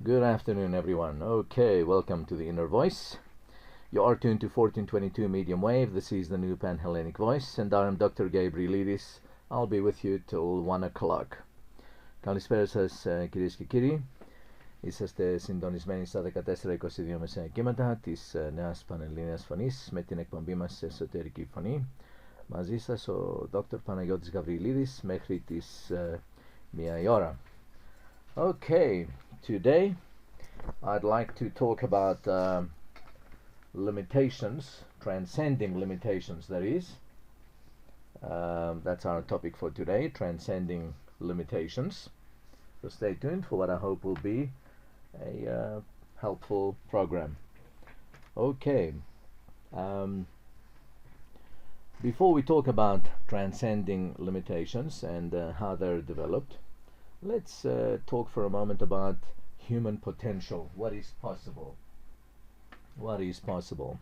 Good afternoon, everyone. Okay, welcome to the Inner Voice. You are tuned to 1422 medium wave. This is the new Pan-Hellenic voice, and I am Dr. Gabrielides. I'll be with you till 1 o'clock. Καλησπέρα σας, κυρίες και κύριοι. Είσαστε συντονισμένοι στα 14-22 μεσαία κύματα της νέας Πανελλήνιας Φωνής με την εκπομπή μας Εσωτερική Φωνή. Μαζί σας ο Dr. Παναγιώτης Γαβριλίδης μέχρι τις 1 η ώρα. Okay, today I'd like to talk about limitations, transcending limitations, that is. That's our topic for today, transcending limitations. So stay tuned for what I hope will be a helpful program. Okay. Before we talk about transcending limitations and how they're developed, let's talk for a moment about human potential. What is possible? What is possible?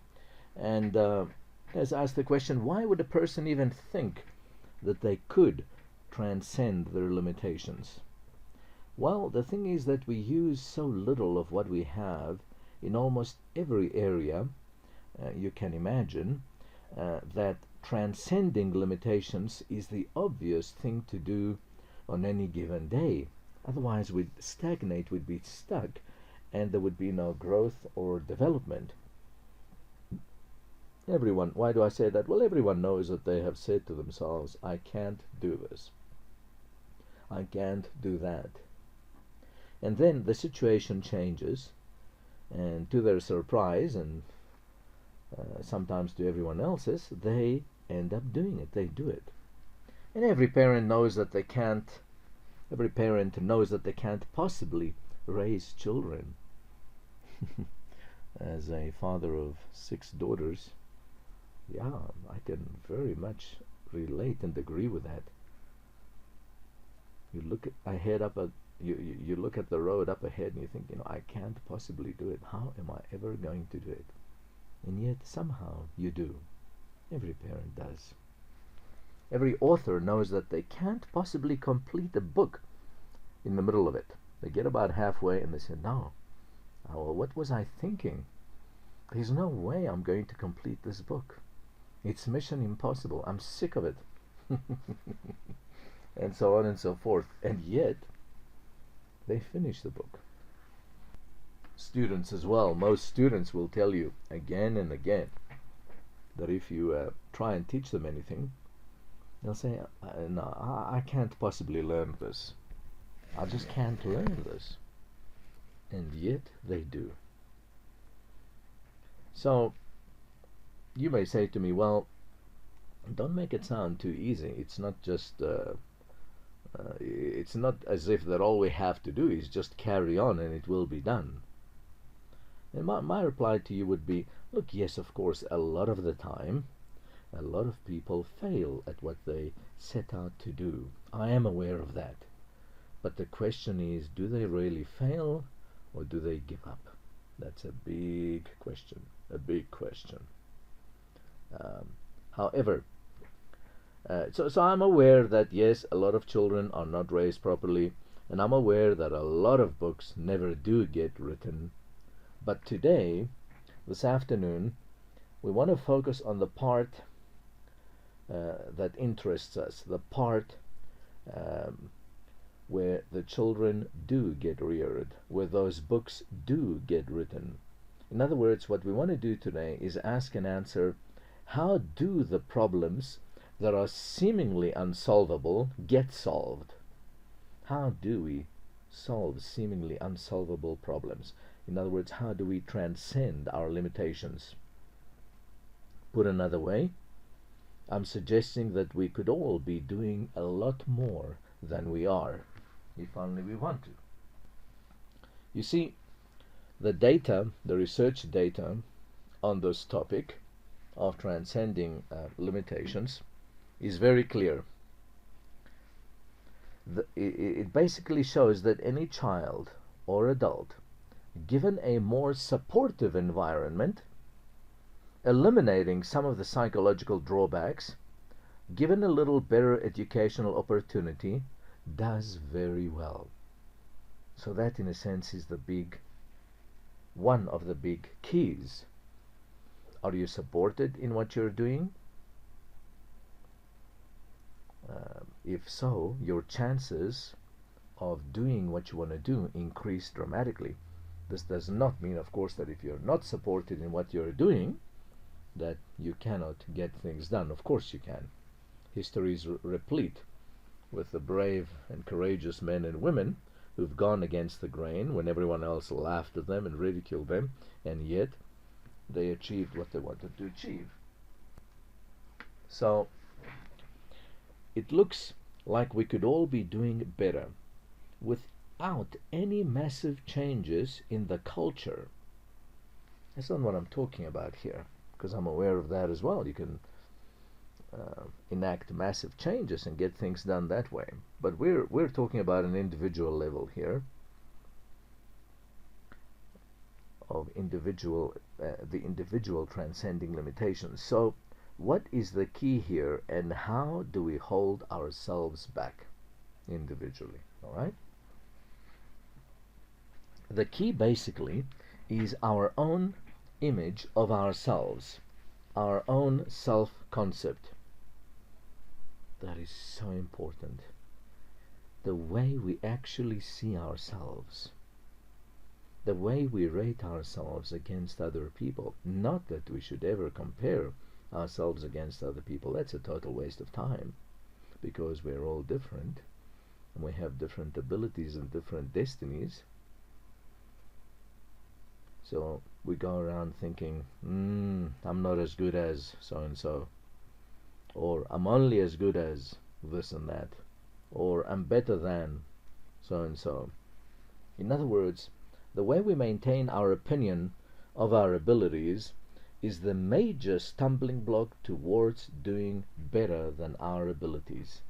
And let's ask the question, why would a person even think that they could transcend their limitations? Well, the thing is that we use so little of what we have in almost every area you can imagine that transcending limitations is the obvious thing to do on any given day. Otherwise we'd stagnate, we'd be stuck, and there would be no growth or development. Everyone, why do I say that? Well, everyone knows that they have said to themselves, I can't do this, I can't do that. And then the situation changes, and to their surprise, and sometimes to everyone else's, they end up doing it, they do it. And every parent knows that they can't possibly raise children. As a father of 6 daughters, yeah, I can very much relate and agree with that. You look at the road up ahead and you think, I can't possibly do it. How am I ever going to do it? And yet somehow you do. Every parent does. Every author knows that they can't possibly complete a book in the middle of it. They get about halfway and they say, no, well, what was I thinking? There's no way I'm going to complete this book. It's mission impossible. I'm sick of it. And so on and so forth. And yet, they finish the book. Students as well. Most students will tell you again and again that if you try and teach them anything, they'll say, no, I can't possibly learn this. I just can't learn this. And yet they do. So you may say to me, well, don't make it sound too easy. It's not just it's not as if that all we have to do is just carry on and it will be done. And my reply to you would be, look, yes, of course, a lot of the time a lot of people fail at what they set out to do. I am aware of that. But the question is, do they really fail or do they give up? That's a big question, a big question. However, so I'm aware that yes, a lot of children are not raised properly, and I'm aware that a lot of books never do get written. But today, this afternoon, we want to focus on the part that interests us, the part where the children do get reared, where those books do get written. In other words, what we want to do today is ask and answer, how do the problems that are seemingly unsolvable get solved? How do we solve seemingly unsolvable problems? In other words, how do we transcend our limitations? Put another way, I'm suggesting that we could all be doing a lot more than we are, if only we want to. You see, the data, the research data on this topic of transcending limitations is very clear. It basically shows that any child or adult, given a more supportive environment, eliminating some of the psychological drawbacks, given a little better educational opportunity, does very well. So that, in a sense, is one of the big keys. Are you supported in what you're doing? If so, your chances of doing what you want to do increase dramatically. This does not mean, of course, that if you're not supported in what you're doing, that you cannot get things done. Of course you can. History is replete with the brave and courageous men and women who've gone against the grain when everyone else laughed at them and ridiculed them, and yet they achieved what they wanted to achieve. So it looks like we could all be doing better without any massive changes in the culture. That's not what I'm talking about here, because I'm aware of that as well. You can enact massive changes and get things done that way. But we're talking about an individual level here, of the individual transcending limitations. So what is the key here, and how do we hold ourselves back individually? All right. The key basically is our own image of ourselves, our own self-concept. That is so important. The way we actually see ourselves, the way we rate ourselves against other people. Not that we should ever compare ourselves against other people. That's a total waste of time, because we're all different and we have different abilities and different destinies. So we go around thinking, I'm not as good as so and so, or I'm only as good as this and that, or I'm better than so and so. In other words, the way we maintain our opinion of our abilities is the major stumbling block towards doing better than our abilities.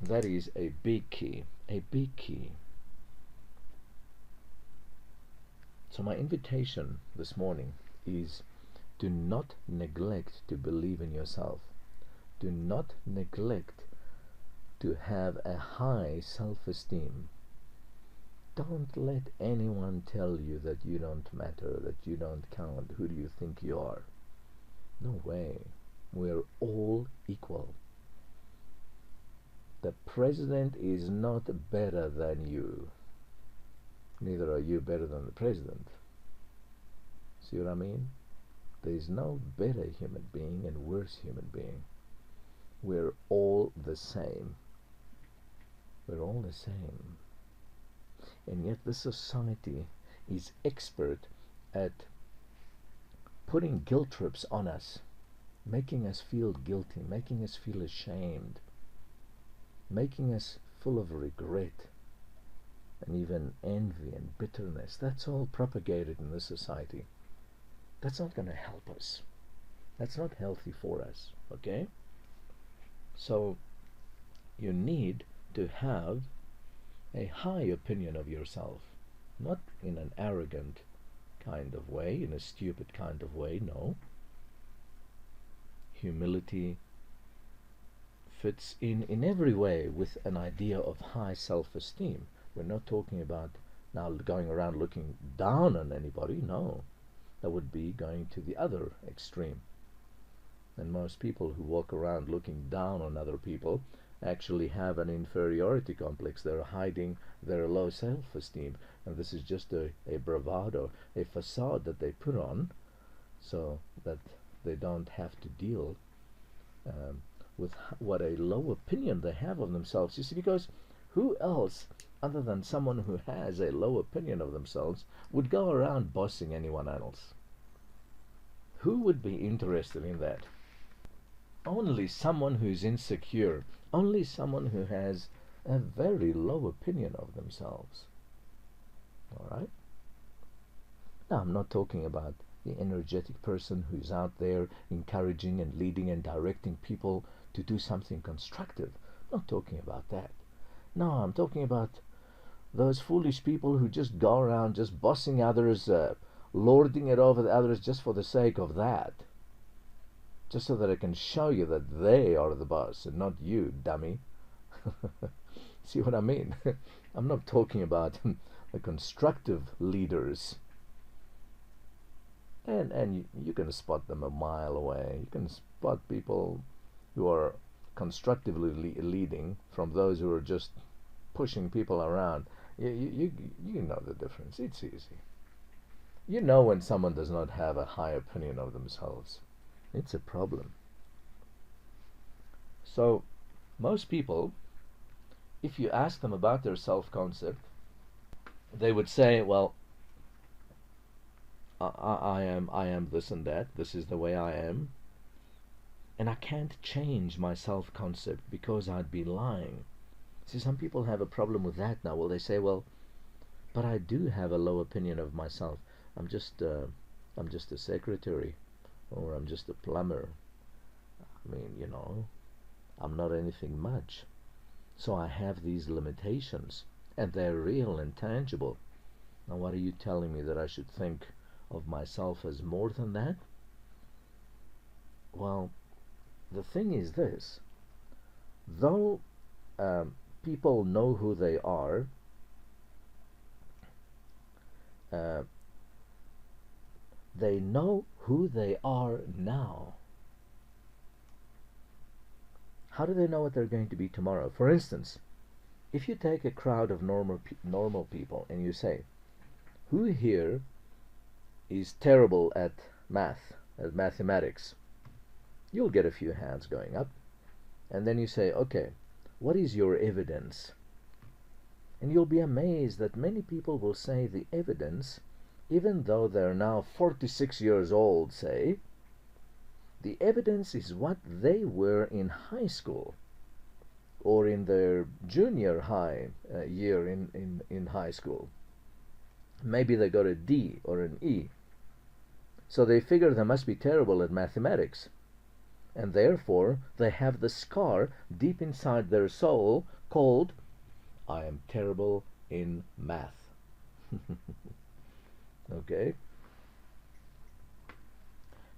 That is a big key, a big key. So my invitation this morning is, do not neglect to believe in yourself. Do not neglect to have a high self-esteem. Don't let anyone tell you that you don't matter, that you don't count. Who do you think you are? No way. We're all equal. The president is not better than you. Neither are you better than the president. See what I mean? There is no better human being and worse human being. We're all the same. We're all the same. And yet this society is expert at putting guilt trips on us, making us feel guilty, making us feel ashamed, making us full of regret and even envy and bitterness. That's all propagated in this society. That's not going to help us. That's not healthy for us, okay? So you need to have a high opinion of yourself, not in an arrogant kind of way, in a stupid kind of way, no. Humility fits in every way with an idea of high self-esteem. We're not talking about now going around looking down on anybody, no. That would be going to the other extreme. And most people who walk around looking down on other people actually have an inferiority complex. They're hiding their low self-esteem, and this is just a bravado, a facade that they put on so that they don't have to deal with what a low opinion they have of themselves. You see, because who else other than someone who has a low opinion of themselves would go around bossing anyone else? Who would be interested in that? Only someone who's insecure, only someone who has a very low opinion of themselves. Alright? Now, I'm not talking about the energetic person who's out there encouraging and leading and directing people to do something constructive. I'm not talking about that. No, I'm talking about those foolish people who just go around just bossing others, lording it over the others just for the sake of that. Just so that I can show you that they are the boss and not you, dummy. See what I mean? I'm not talking about the constructive leaders. And you can spot them a mile away. You can spot people who are constructively leading from those who are just pushing people around. You know the difference. It's easy. You know when someone does not have a high opinion of themselves. It's a problem. So most people, if you ask them about their self-concept, they would say, well, I am this and that. This is the way I am. And I can't change my self-concept because I'd be lying. See, some people have a problem with that now. Well, they say, well, but I do have a low opinion of myself. I'm just a secretary, or I'm just a plumber. I mean, I'm not anything much. So I have these limitations, and they're real and tangible. Now, what are you telling me, that I should think of myself as more than that? Well, the thing is this: though people know who they are, they know who they are now. How do they know what they're going to be tomorrow? For instance, if you take a crowd of normal people and you say, who here is terrible at mathematics? You'll get a few hands going up. And then you say, okay, what is your evidence? And you'll be amazed that many people will say the evidence, even though they're now 46 years old, say, the evidence is what they were in high school or in their junior high year in high school. Maybe they got a D or an E. So they figure they must be terrible at mathematics. And therefore they have the scar deep inside their soul called, I am terrible in math. Okay?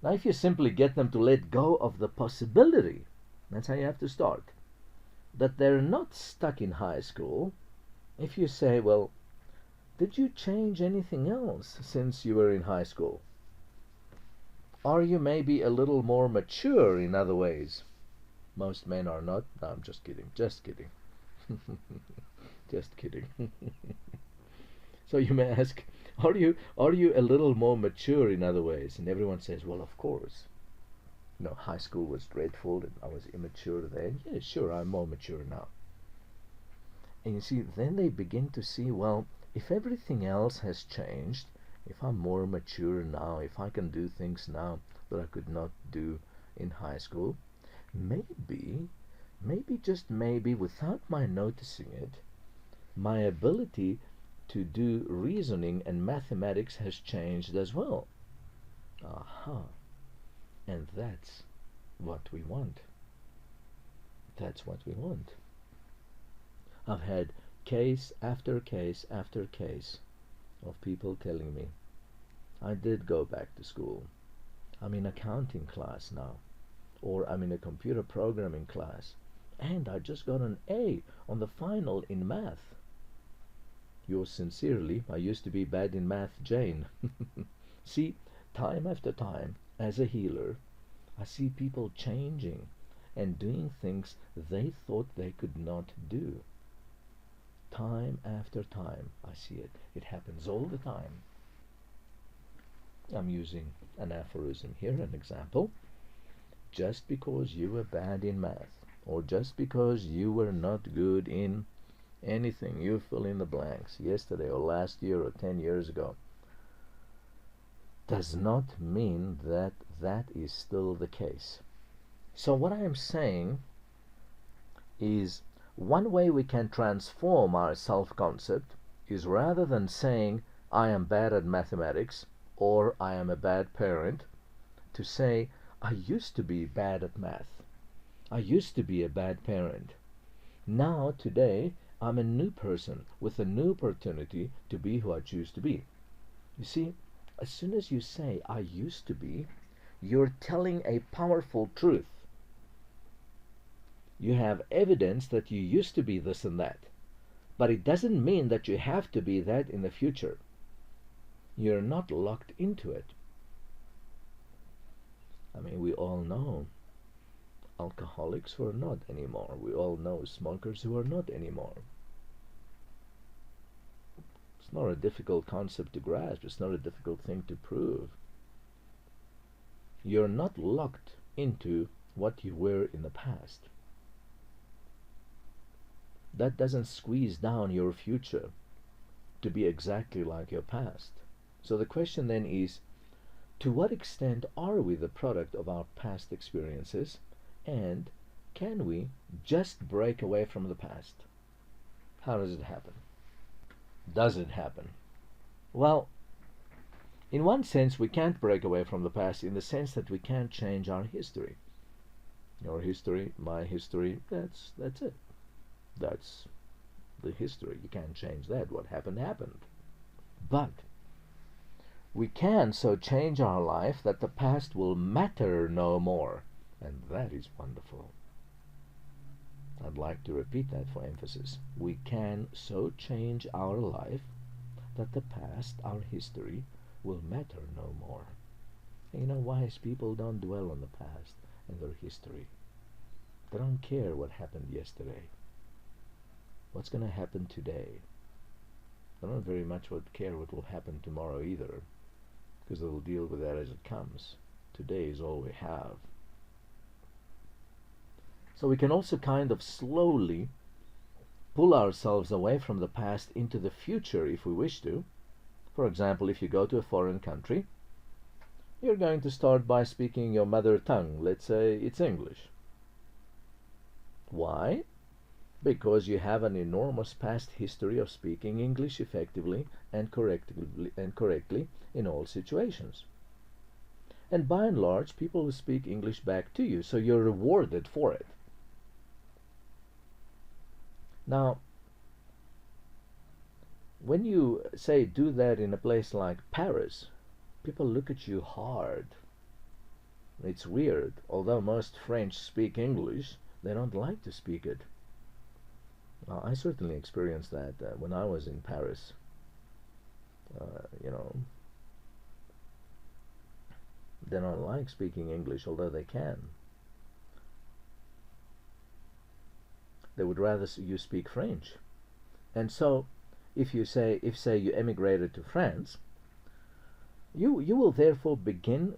Now if you simply get them to let go of the possibility, that's how you have to start, that they're not stuck in high school. If you say, well, did you change anything else since you were in high school? Are you maybe a little more mature in other ways? Most men are not. No, I'm just kidding. Just kidding. Just kidding. So you may ask, are you a little more mature in other ways? And everyone says, well, of course. High school was dreadful and I was immature then. Yeah, sure, I'm more mature now. And you see, then they begin to see, well, if everything else has changed, if I'm more mature now, if I can do things now that I could not do in high school, maybe, just maybe, without my noticing it, my ability to do reasoning and mathematics has changed as well. Aha. And that's what we want. That's what we want. I've had case after case after case of people telling me, I did go back to school. I'm in accounting class now. Or I'm in a computer programming class. And I just got an A on the final in math. Yours sincerely, I used to be bad in math, Jane. See, time after time, as a healer, I see people changing and doing things they thought they could not do. Time after time, I see it. It happens all the time. I'm using an aphorism here, an example. Just because you were bad in math, or just because you were not good in anything, you fill in the blanks, yesterday or last year or 10 years ago, does not mean that that is still the case. So what I am saying is, one way we can transform our self-concept is, rather than saying, I am bad at mathematics, or I am a bad parent, to say, I used to be bad at math. I used to be a bad parent. Now, today, I'm a new person with a new opportunity to be who I choose to be. You see, as soon as you say, I used to be, you're telling a powerful truth. You have evidence that you used to be this and that. But it doesn't mean that you have to be that in the future. You're not locked into it. I mean, we all know alcoholics who are not anymore. We all know smokers who are not anymore. It's not a difficult concept to grasp. It's not a difficult thing to prove. You're not locked into what you were in the past. That doesn't squeeze down your future to be exactly like your past. So the question then is, to what extent are we the product of our past experiences, and can we just break away from the past? How does it happen? Does it happen? Well, in one sense, we can't break away from the past in the sense that we can't change our history. Your history, my history, that's it. That's the history. You can't change that. What happened, happened. But we can so change our life that the past will matter no more. And that is wonderful. I'd like to repeat that for emphasis. We can so change our life that the past, our history, will matter no more. And you know, wise people don't dwell on the past and their history. They don't care what happened yesterday. What's going to happen today? They don't very much care what will happen tomorrow either, because they'll deal with that as it comes. Today is all we have. So we can also kind of slowly pull ourselves away from the past into the future if we wish to. For example, if you go to a foreign country, you're going to start by speaking your mother tongue. Let's say it's English. Why? Because you have an enormous past history of speaking English effectively and correctly in all situations. And by and large, people will speak English back to you, so you're rewarded for it. Now, when you say do that in a place like Paris, people look at you hard. It's weird. Although most French speak English, they don't like to speak it. I certainly experienced that when I was in Paris. They don't like speaking English, although they can. They would rather you speak French. And so, if say you emigrated to France, you will therefore begin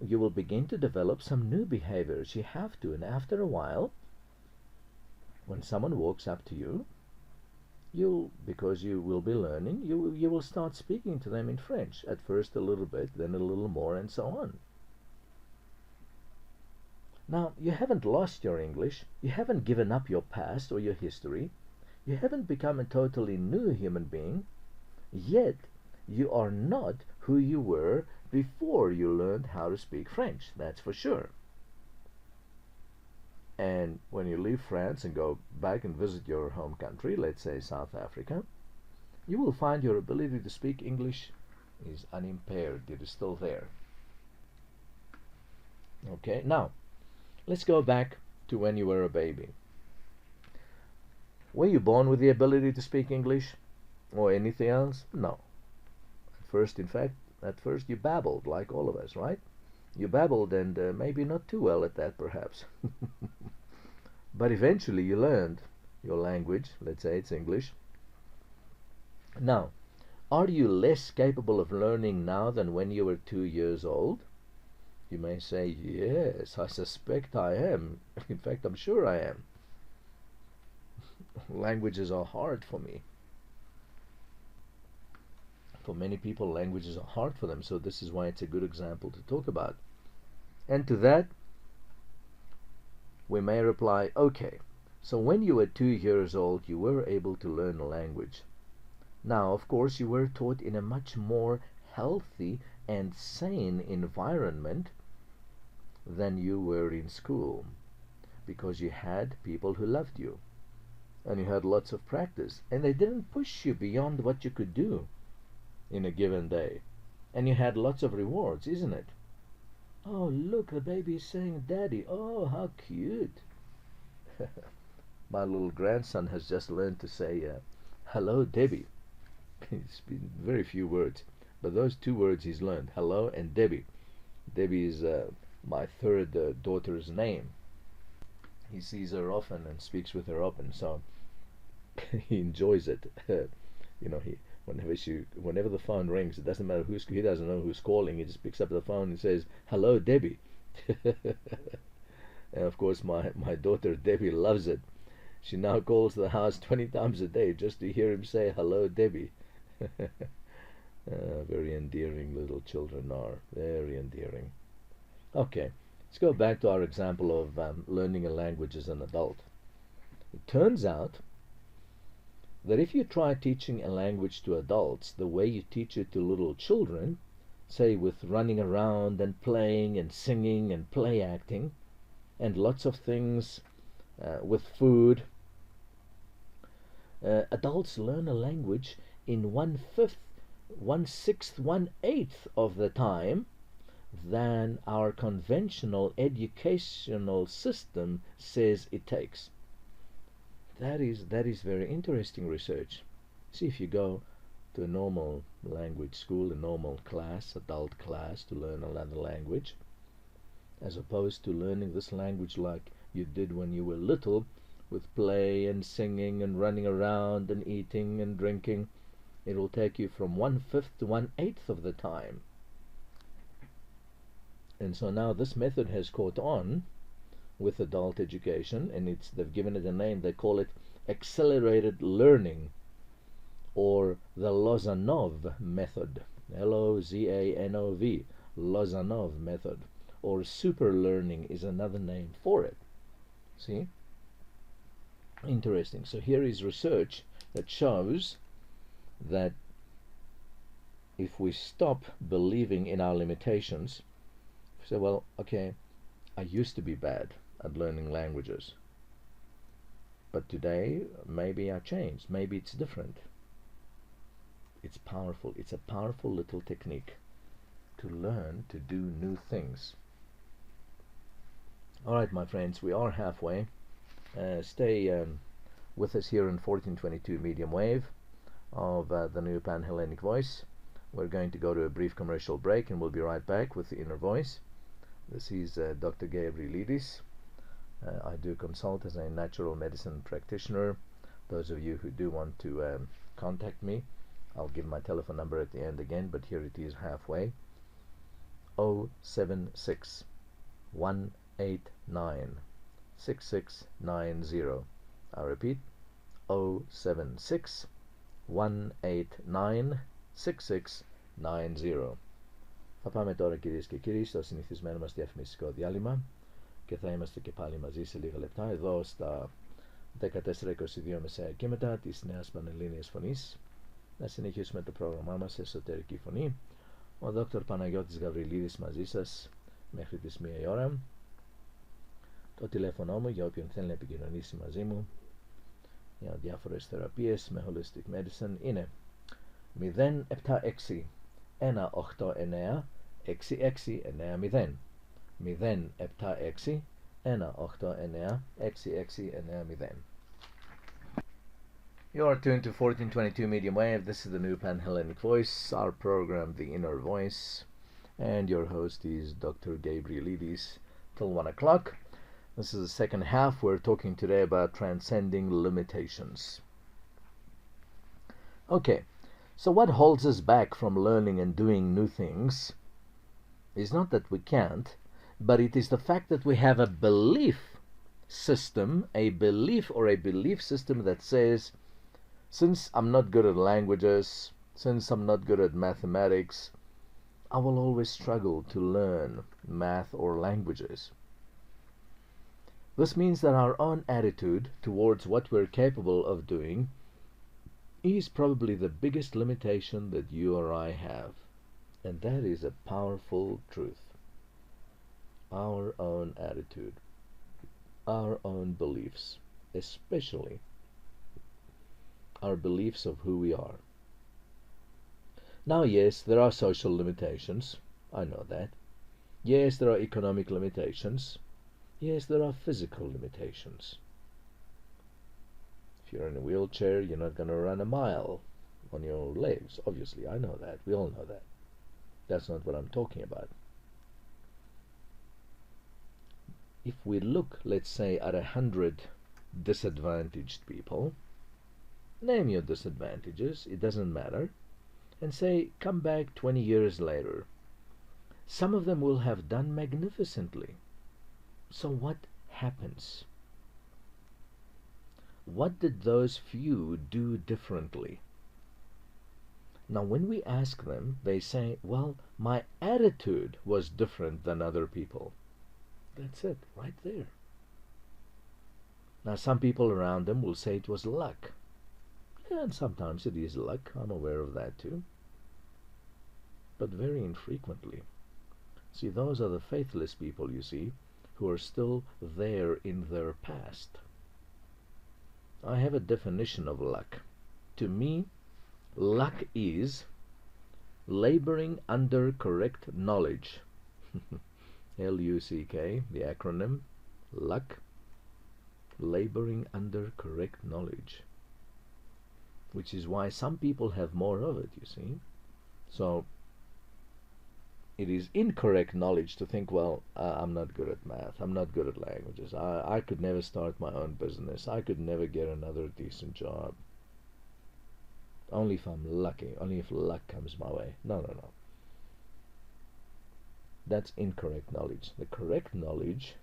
to develop some new behaviors. You have to, and after a while, when someone walks up to you, because you will be learning, you will start speaking to them in French. At first a little bit, then a little more, and so on. Now, you haven't lost your English, you haven't given up your past or your history, you haven't become a totally new human being, yet you are not who you were before you learned how to speak French, that's for sure. And when you leave France and go back and visit your home country, let's say South Africa, you will find your ability to speak English is unimpaired. It is still there. Okay, now, let's go back to when you were a baby. Were you born with the ability to speak English or anything else? No. At first you babbled, like all of us, right? You babbled, and maybe not too well at that, perhaps. But eventually you learned your language. Let's say it's English. Now, are you less capable of learning now than when you were 2 years old? You may say, yes, I suspect I am. In fact, I'm sure I am. Languages are hard for me. For many people, languages are hard for them, so this is why it's a good example to talk about. And to that, we may reply, okay, so when you were 2 years old, you were able to learn a language. Now, of course, you were taught in a much more healthy and sane environment than you were in school, because you had people who loved you, and you had lots of practice, and they didn't push you beyond what you could do in a given day, and you had lots of rewards, isn't it? Oh, look, the baby is saying daddy. Oh, how cute. My little grandson has just learned to say Hello, Debbie. It's been very few words, but those two words he's learned, hello and Debbie. Debbie is my third daughter's name. He sees her often and speaks with her often, so he enjoys it. He whenever the phone rings, it doesn't matter he doesn't know who's calling. He just picks up the phone and says, "Hello, Debbie." And of course, my daughter Debbie loves it. She now calls the house 20 times a day just to hear him say, "Hello, Debbie." Very endearing little children are. Very endearing. Okay, let's go back to our example of learning a language as an adult. It turns out that if you try teaching a language to adults the way you teach it to little children, say with running around and playing and singing and play acting and lots of things with food, adults learn a language in 1/5, 1/6, 1/8 of the time than our conventional educational system says it takes. That is very interesting research. See, if you go to a normal language school, a normal class, adult class, to learn another language, as opposed to learning this language like you did when you were little, with play and singing and running around and eating and drinking, it will take you from 1/5 to 1/8 of the time. And so now this method has caught on with adult education, and they've given it a name. They call it accelerated learning, or the Lozanov method. Lozanov, Lozanov method, or super learning is another name for it. See? Interesting. So here is research that shows that if we stop believing in our limitations, say, well, okay, I used to be bad at learning languages, but today maybe I changed, maybe it's different. It's powerful. It's a powerful little technique to learn to do new things. All right, my friends, we are halfway. Stay with us here in 1422 medium wave of the new Pan-Hellenic voice. We're going to go to a brief commercial break, and we'll be right back with the inner voice. This is Dr. Gabrielides. I do consult as a natural medicine practitioner. Those of you who do want to contact me, I'll give my telephone number at the end again, but here it is halfway. 076 189 6690. I repeat, 076 189 6690. Θα πάμε τώρα, κυρίες και κύριοι, στο συνηθισμένο μας διαφημιστικό διάλειμμα και θα είμαστε και πάλι μαζί σε λίγα λεπτά εδώ στα 1422 μεσαία κύματα της Νέας Πανελλήνιας Φωνής. Να συνεχίσουμε το πρόγραμμά μας σε εσωτερική φωνή. Ο Δόκτωρ Παναγιώτης Γαβριλίδης μαζί σας μέχρι τις 1 η ώρα. Το τηλέφωνο μου για όποιον θέλει να επικοινωνήσει μαζί μου για διάφορες θεραπείες με Holistic Medicine είναι 076 189 6690. 076 189 6690. You are tuned to 1422 medium wave. This is the new Pan-Hellenic voice, our program, The Inner Voice, and your host is Dr. Gabrielides till 1 o'clock. This is the second half. We're talking today about transcending limitations. Okay, so what holds us back from learning and doing new things is not that we can't, but it is the fact that we have a belief system, a belief system that says, since I'm not good at languages, since I'm not good at mathematics, I will always struggle to learn math or languages. This means that our own attitude towards what we're capable of doing is probably the biggest limitation that you or I have. And that is a powerful truth. Our own attitude, our own beliefs, especially our beliefs of who we are. Now, yes, there are social limitations. I know that. Yes, there are economic limitations. Yes, there are physical limitations. If you're in a wheelchair, you're not going to run a mile on your legs. Obviously, I know that. We all know that. That's not what I'm talking about. If we look, let's say, at 100 disadvantaged people, name your disadvantages, it doesn't matter, and say, come back 20 years later. Some of them will have done magnificently. So what happens? What did those few do differently? Now, when we ask them, they say, well, my attitude was different than other people. That's it, right there. Now, some people around them will say it was luck. Yeah, and sometimes it is luck. I'm aware of that too. But very infrequently. See, those are the faithless people, you see, who are still there in their past. I have a definition of luck. To me, luck is laboring under correct knowledge. L-U-C-K, the acronym, luck, laboring under correct knowledge. Which is why some people have more of it, you see. So, it is incorrect knowledge to think, well, I'm not good at math, I'm not good at languages, I could never start my own business, I could never get another decent job. Only if I'm lucky, only if luck comes my way. No, no, no. That's incorrect knowledge. The correct knowledge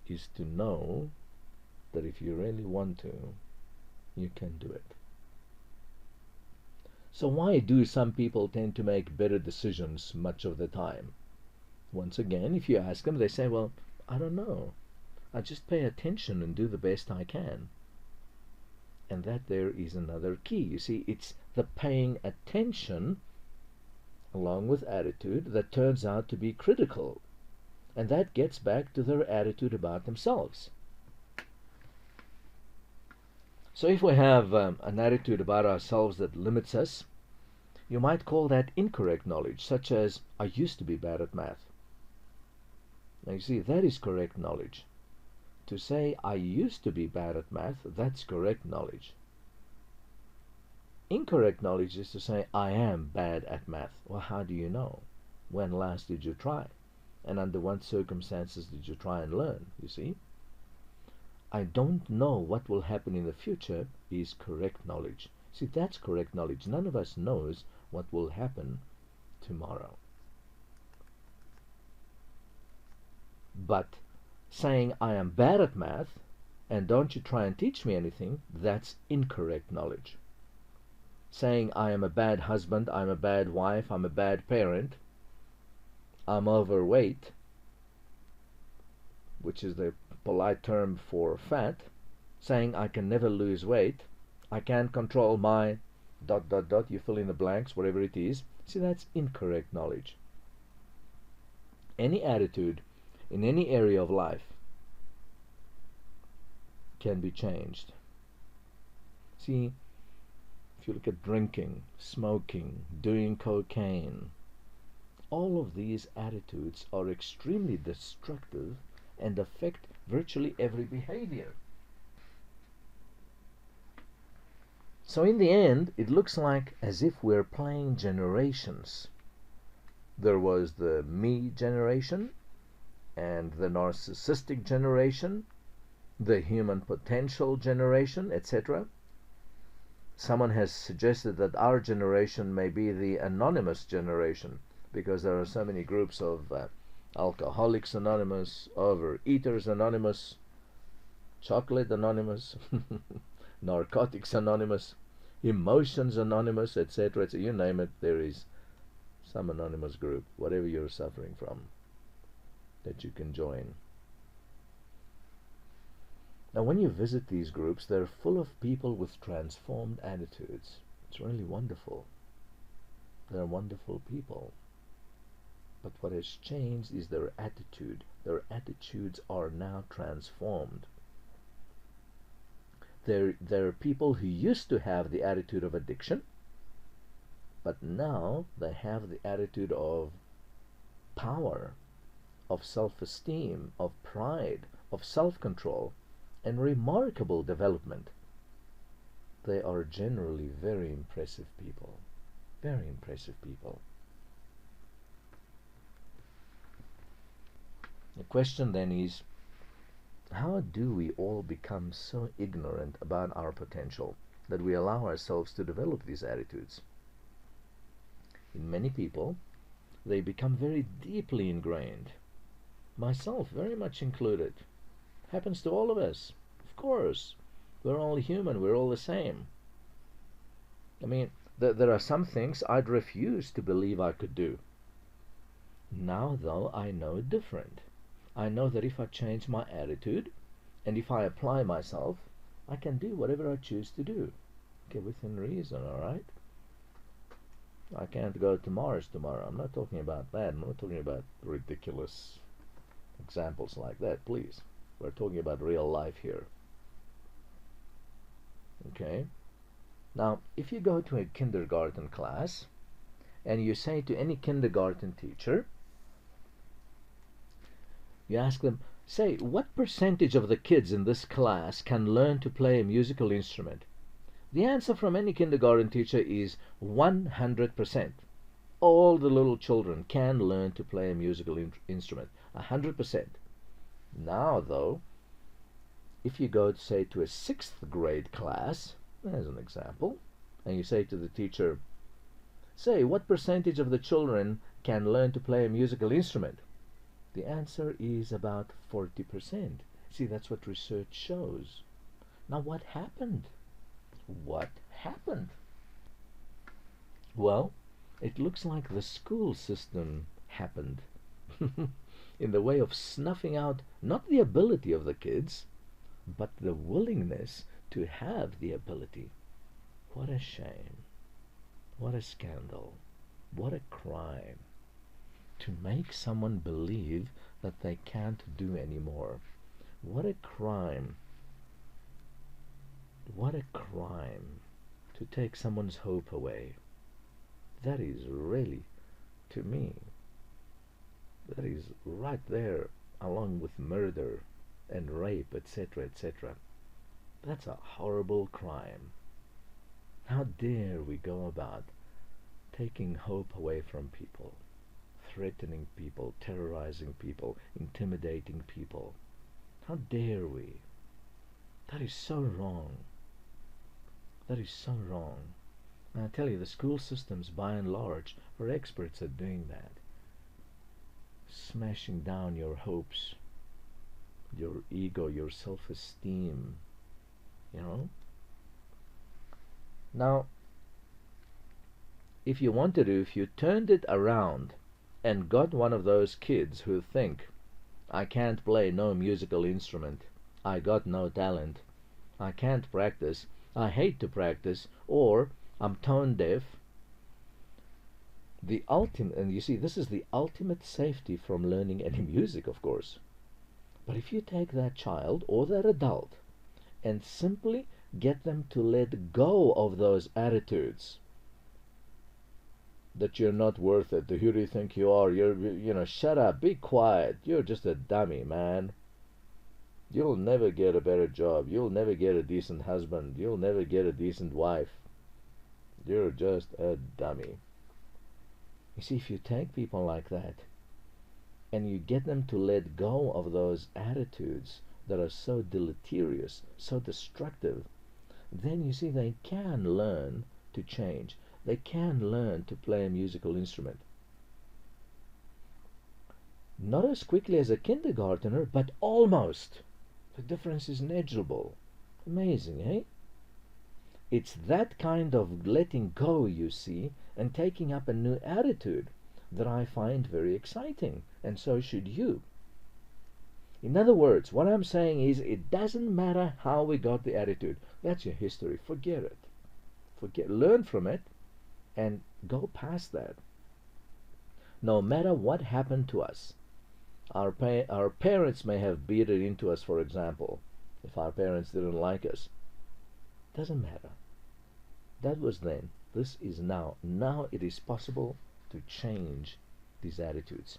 is to know that if you really want to, you can do it. So why do some people tend to make better decisions much of the time? Once again, if you ask them, they say, well, I don't know. I just pay attention and do the best I can. And that there is another key. You see, it's the paying attention along with attitude that turns out to be critical. And that gets back to their attitude about themselves. So if we have an attitude about ourselves that limits us, you might call that incorrect knowledge, such as, I used to be bad at math. Now you see, that is correct knowledge. To say, I used to be bad at math, that's correct knowledge. Incorrect knowledge is to say, I am bad at math. Well, how do you know? When last did you try? And under what circumstances did you try and learn, you see? I don't know what will happen in the future is correct knowledge. See, that's correct knowledge. None of us knows what will happen tomorrow. But saying, I am bad at math, and don't you try and teach me anything, that's incorrect knowledge. Saying, I am a bad husband, I'm a bad wife, I'm a bad parent, I'm overweight, which is the polite term for fat, saying I can never lose weight, I can't control my ... you fill in the blanks, whatever it is. See, that's incorrect knowledge. Any attitude in any area of life can be changed. See, if you look at drinking, smoking, doing cocaine, all of these attitudes are extremely destructive and affect virtually every behavior. So in the end, it looks like as if we're playing generations. There was the me generation, and the narcissistic generation, the human potential generation, etc. Someone has suggested that our generation may be the anonymous generation, because there are so many groups of Alcoholics Anonymous, Overeaters Anonymous, Chocolate Anonymous, Narcotics Anonymous, Emotions Anonymous, etc. You name it, there is some anonymous group, whatever you're suffering from, that you can join. Now, when you visit these groups, they're full of people with transformed attitudes. It's really wonderful. They're wonderful people. But what has changed is their attitude. Their attitudes are now transformed. They're people who used to have the attitude of addiction, but now they have the attitude of power, of self-esteem, of pride, of self-control, and remarkable development. they are generally very impressive people. Very impressive people. The question then is, how do we all become so ignorant about our potential that we allow ourselves to develop these attitudes? In many people, they become very deeply ingrained. Myself very much included. Happens to all of us. Of course. We're all human. We're all the same. I mean, there are some things I'd refuse to believe I could do. Now, though, I know different. I know that if I change my attitude and if I apply myself, I can do whatever I choose to do. Okay, within reason, all right? I can't go to Mars tomorrow. I'm not talking about that. I'm not talking about ridiculous examples like that, please. We're talking about real life here. Okay? Now, if you go to a kindergarten class and you say to any kindergarten teacher, you ask them, say, what percentage of the kids in this class can learn to play a musical instrument? The answer from any kindergarten teacher is 100%. All the little children can learn to play a musical instrument. 100%. Now, though, if you go, say, to a 6th grade class, as an example, and you say to the teacher, say, what percentage of the children can learn to play a musical instrument? The answer is about 40%. See, that's what research shows. Now, what happened? What happened? Well, it looks like the school system happened in the way of snuffing out not the ability of the kids, but the willingness to have the ability. What a shame. What a scandal. What a crime. To make someone believe that they can't do anymore. What a crime. What a crime to take someone's hope away. That is really, to me, that is right there along with murder and rape, etc., etc. That's a horrible crime. How dare we go about taking hope away from people, threatening people, terrorizing people, intimidating people? How dare we? That is so wrong. That is so wrong. And I tell you, the school systems, by and large, are experts at doing that. Smashing down your hopes, your ego, your self-esteem, you know? Now, if you wanted to, if you turned it around and got one of those kids who think, I can't play no musical instrument, I got no talent, I can't practice, I hate to practice, or I'm tone deaf, the ultimate, and you see, this is the ultimate safety from learning any music, of course. But if you take that child or that adult and simply get them to let go of those attitudes that you're not worth it, who do you think you are, shut up, be quiet, you're just a dummy, man, you'll never get a better job, you'll never get a decent husband, you'll never get a decent wife, you're just a dummy. You see, if you take people like that and you get them to let go of those attitudes that are so deleterious, so destructive, then you see they can learn to change. They can learn to play a musical instrument. Not as quickly as a kindergartner, but almost. The difference is negligible. Amazing, eh? It's that kind of letting go, you see, and taking up a new attitude that I find very exciting, and so should you. In other words, what I'm saying is, it doesn't matter how we got the attitude. That's your history. Forget it. Learn from it and go past that. No matter what happened to us, our parents may have beat it into us, for example, if our parents didn't like us. Doesn't matter. That was then. This is now. Now it is possible to change these attitudes.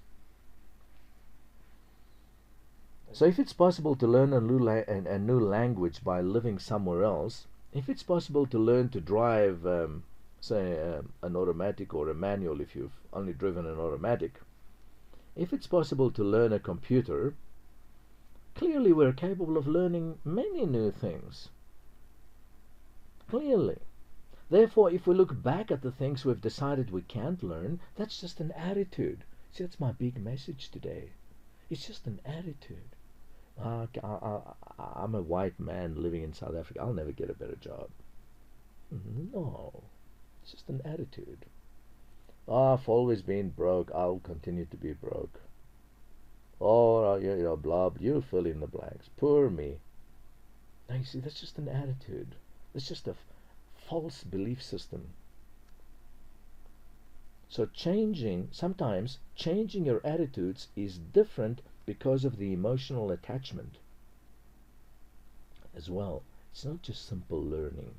So if it's possible to learn a new language by living somewhere else, If it's possible to learn to drive, say, an automatic or a manual, if you've only driven an automatic, if it's possible to learn a computer, clearly we're capable of learning many new things. Clearly. Therefore, if we look back at the things we've decided we can't learn, that's just an attitude. See, that's my big message today. It's just an attitude. I'm a white man living in South Africa. I'll never get a better job. No, it's just an attitude. I've always been broke. I'll continue to be broke. Or, blah, you'll fill in the blanks. Poor me. Now, you see, that's just an attitude. It's just a false belief system. So sometimes changing your attitudes is different because of the emotional attachment as well. It's not just simple learning.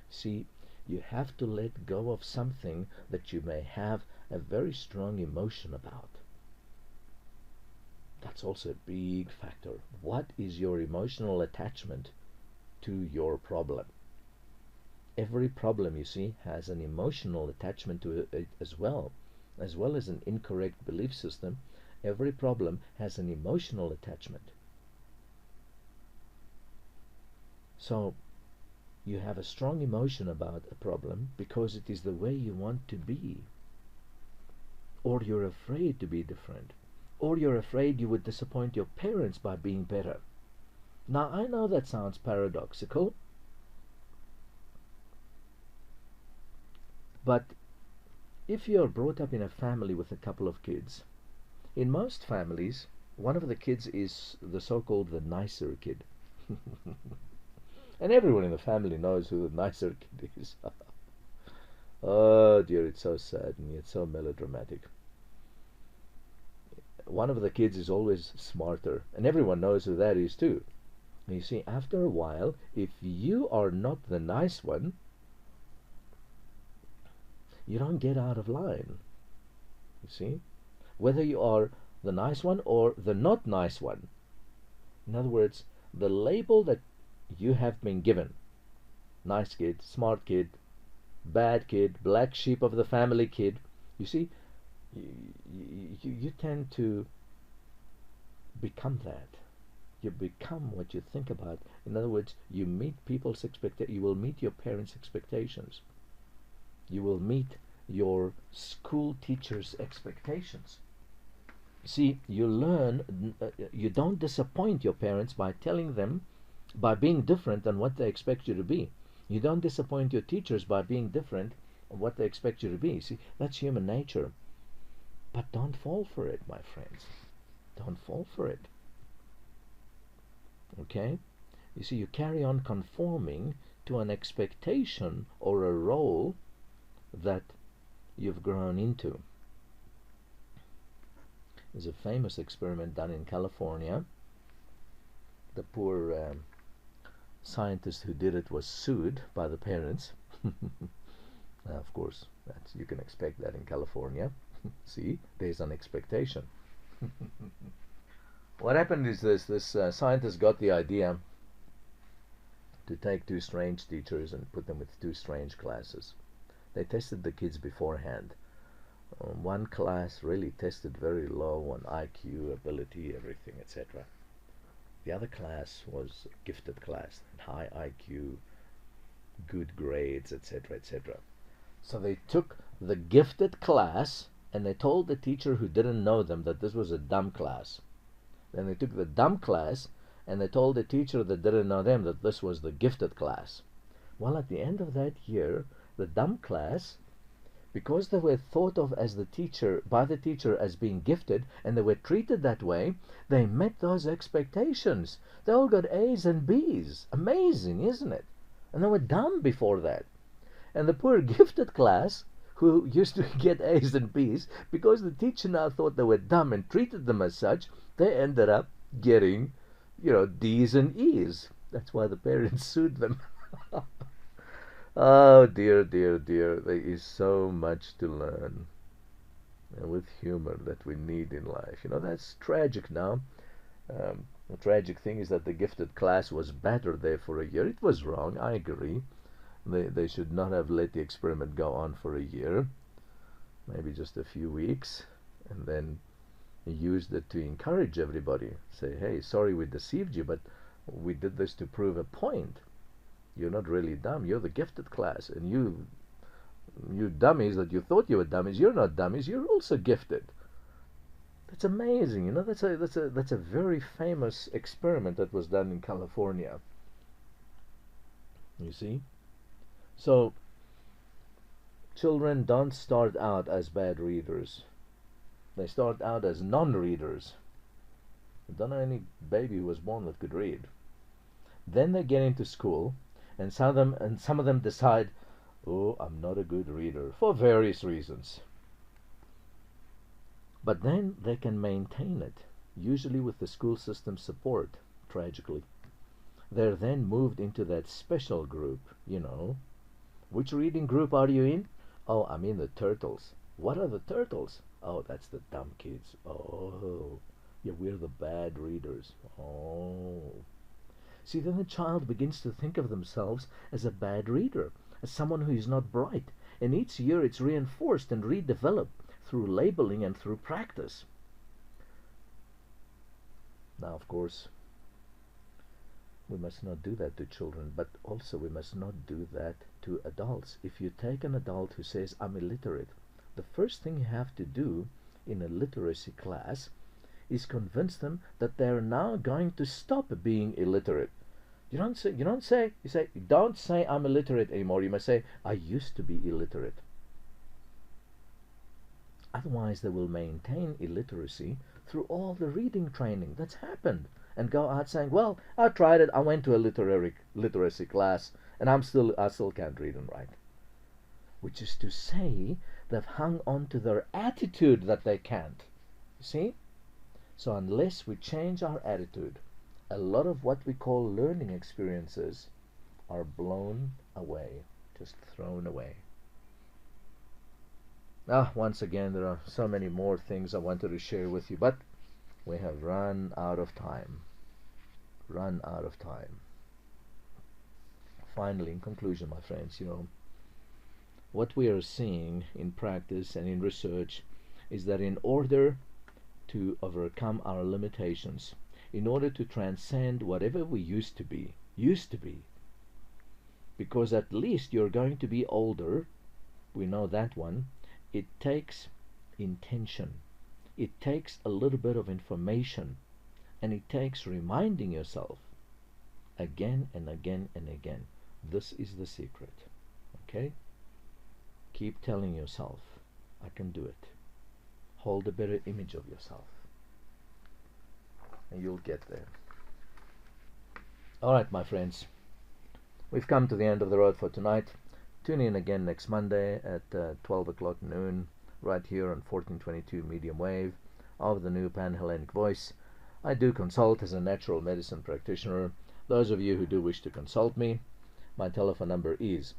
See, you have to let go of something that you may have a very strong emotion about. That's also a big factor. What is your emotional attachment to your problem? Every problem, you see, has an emotional attachment to it as well as an incorrect belief system. Every problem has an emotional attachment. So you have a strong emotion about a problem because it is the way you want to be. Or you're afraid to be different. Or you're afraid you would disappoint your parents by being better. Now, I know that sounds paradoxical, but if you're brought up in a family with a couple of kids, in most families, one of the kids is the so-called the nicer kid. And everyone in the family knows who the nicer kid is. Oh dear, it's so sad and yet so melodramatic. One of the kids is always smarter, and everyone knows who that is too. And you see, after a while, if you are not the nice one, you don't get out of line. You see? Whether you are the nice one or the not nice one. In other words, the label that you have been given, nice kid, smart kid, bad kid, black sheep of the family kid, you see, you tend to become that. You become what you think about. In other words, you meet people's expectations. You will meet your parents' expectations. You will meet your school teacher's expectations. See, you learn, you don't disappoint your parents by telling them, by being different than what they expect you to be. You don't disappoint your teachers by being different than what they expect you to be. See, that's human nature. But don't fall for it, my friends. Don't fall for it. Okay? You see, you carry on conforming to an expectation or a role that you've grown into. There's a famous experiment done in California. The poor scientist who did it was sued by the parents. Now, of course, you can expect that in California. See, there's an expectation. What happened is this scientist got the idea to take two strange teachers and put them with two strange classes. They tested the kids beforehand. One class really tested very low on IQ, ability, everything, etc. The other class was a gifted class, high IQ, good grades, etc., etc. So they took the gifted class and they told the teacher who didn't know them that this was a dumb class. Then they took the dumb class and they told the teacher that didn't know them that this was the gifted class. Well, at the end of that year, the dumb class, because they were thought of as by the teacher as being gifted, and they were treated that way, they met those expectations. They all got A's and B's. Amazing, isn't it? And they were dumb before that. And the poor gifted class, who used to get A's and B's, because the teacher now thought they were dumb and treated them as such, they ended up getting, D's and E's. That's why the parents sued them. Oh dear, dear, dear, there is so much to learn, and with humor that we need in life. That's tragic now. The tragic thing is that the gifted class was better there for a year. It was wrong, I agree. They should not have let the experiment go on for a year, maybe just a few weeks, and then used it to encourage everybody. Say, hey, sorry we deceived you, but we did this to prove a point. You're not really dumb. You're the gifted class, and you dummies that you thought you were dummies, you're not dummies. You're also gifted. That's amazing. That's a very famous experiment that was done in California. You see? So children don't start out as bad readers. They start out as non-readers. I don't know any baby who was born that could read. Then they get into school, and some of them decide, oh, I'm not a good reader, for various reasons. But then they can maintain it, usually with the school system's support, tragically. They're then moved into that special group, Which reading group are you in? Oh, I'm in the turtles. What are the turtles? Oh, that's the dumb kids. Oh, yeah, we're the bad readers. Oh. See, then the child begins to think of themselves as a bad reader, as someone who is not bright. And each year it's reinforced and redeveloped through labeling and through practice. Now, of course, we must not do that to children, but also we must not do that to adults. If you take an adult who says, I'm illiterate, the first thing you have to do in a literacy class is convince them that they're now going to stop being illiterate. You don't say I'm illiterate anymore. You must say, I used to be illiterate. Otherwise they will maintain illiteracy through all the reading training that's happened, and go out saying, well, I tried it, I went to a literacy class, and I still can't read and write. Which is to say, they've hung on to their attitude that they can't. You see? So unless we change our attitude, a lot of what we call learning experiences are blown away, just thrown away. Once again, there are so many more things I wanted to share with you, but we have run out of time. Finally, in conclusion, my friends, what we are seeing in practice and in research is that in order to overcome our limitations, in order to transcend whatever we used to be, because at least you're going to be older, we know that one, it takes intention, it takes a little bit of information, and it takes reminding yourself again and again and again. This is the secret. Okay? Keep telling yourself, I can do it. Hold a better image of yourself, and you'll get there. Alright, my friends, we've come to the end of the road for tonight. Tune in again next Monday at 12 o'clock noon, right here on 1422 medium wave of the new Pan-Hellenic voice. I do consult as a natural medicine practitioner. Those of you who do wish to consult me, my telephone number is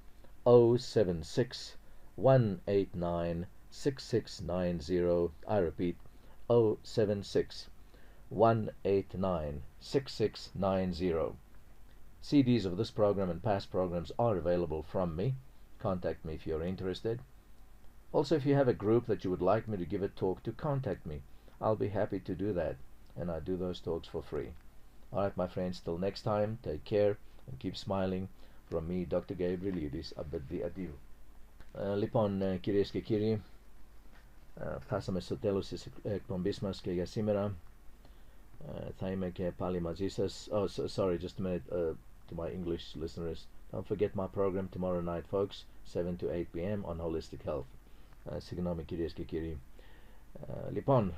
076 189 6690. I repeat, 076 189 6690. CDs of this program and past programs are available from me. Contact me if you're interested. Also, if you have a group that you would like me to give a talk to, contact me. I'll be happy to do that, and I do those talks for free. Alright, my friends, till next time, take care and keep smiling. From me, Dr. Gabrielides, I bid thee adieu. Λοιπόν, κυρίες και κύριοι, φτάσαμε στο τέλος της εκπομπής μας και για σήμερα. Θα είμαι και πάλι μαζί σας. Oh, sorry, just a minute to my English listeners. Don't forget my program tomorrow night, folks, 7 to 8 p.m. on Holistic Health. Συγγνώμη, κυρίες και κύριοι. Λοιπόν,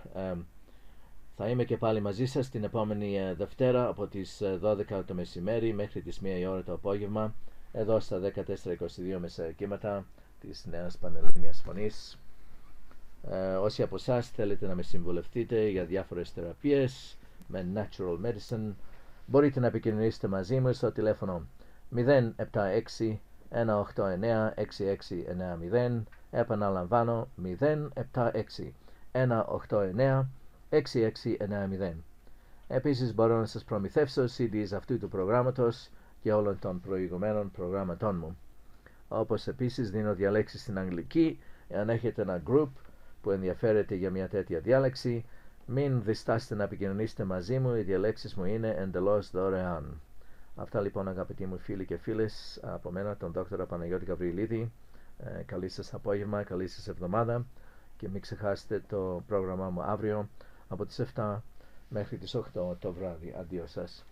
θα είμαι και πάλι μαζί σας την επόμενη Δευτέρα από τις 12 το μεσημέρι μέχρι τις 1 η ώρα το απόγευμα, εδώ στα 1422 μεσαϊκύματα της Νέας Πανελλήνιας Φωνής. Όσοι από εσάς θέλετε να με συμβουλευτείτε για διάφορες θεραπείες με natural medicine, μπορείτε να επικοινωνήσετε μαζί μου στο τηλέφωνο 076 189 6690. Επαναλαμβάνω, 076 189 6690. Επίσης μπορώ να σας προμηθεύσω CDs αυτού του προγράμματος και όλων των προηγουμένων προγράμματών μου. Όπως επίσης δίνω διαλέξεις στην αγγλική. Εάν έχετε ένα group που ενδιαφέρεται για μια τέτοια διάλεξη, μην διστάσετε να επικοινωνήσετε μαζί μου, οι διαλέξεις μου είναι εντελώς δωρεάν. Αυτά λοιπόν αγαπητοί μου φίλοι και φίλες από μένα, τον Δόκτωρα Παναγιώτη Γαβριηλίδη. Καλή σας απόγευμα, καλή σας εβδομάδα και μην ξεχάσετε το πρόγραμμά μου αύριο από τις 7 μέχρι τις 8 το βράδυ. Αντίο σας.